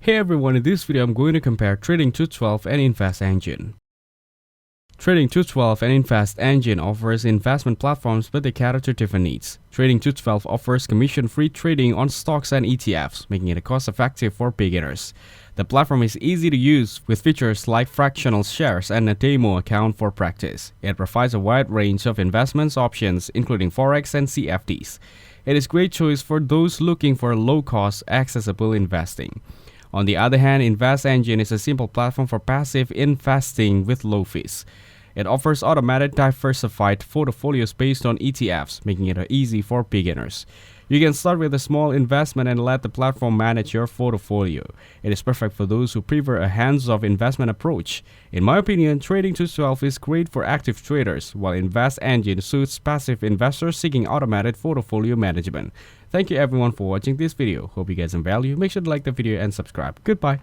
Hey everyone, in this video I'm going to compare Trading 212 and InvestEngine. Trading 212 and InvestEngine offers investment platforms, but they cater to different needs. Trading 212 offers commission-free trading on stocks and ETFs, making it cost-effective for beginners. The platform is easy to use, with features like fractional shares and a demo account for practice. It provides a wide range of investment options, including Forex and CFDs. It is a great choice for those looking for low-cost, accessible investing. On the other hand, InvestEngine is a simple platform for passive investing with low fees. It offers automated diversified portfolios based on ETFs, making it easy for beginners. You can start with a small investment and let the platform manage your portfolio. It is perfect for those who prefer a hands-off investment approach. In my opinion, Trading 212 is great for active traders, while InvestEngine suits passive investors seeking automated portfolio management. Thank you everyone for watching this video. Hope you get some value. Make sure to like the video and subscribe. Goodbye.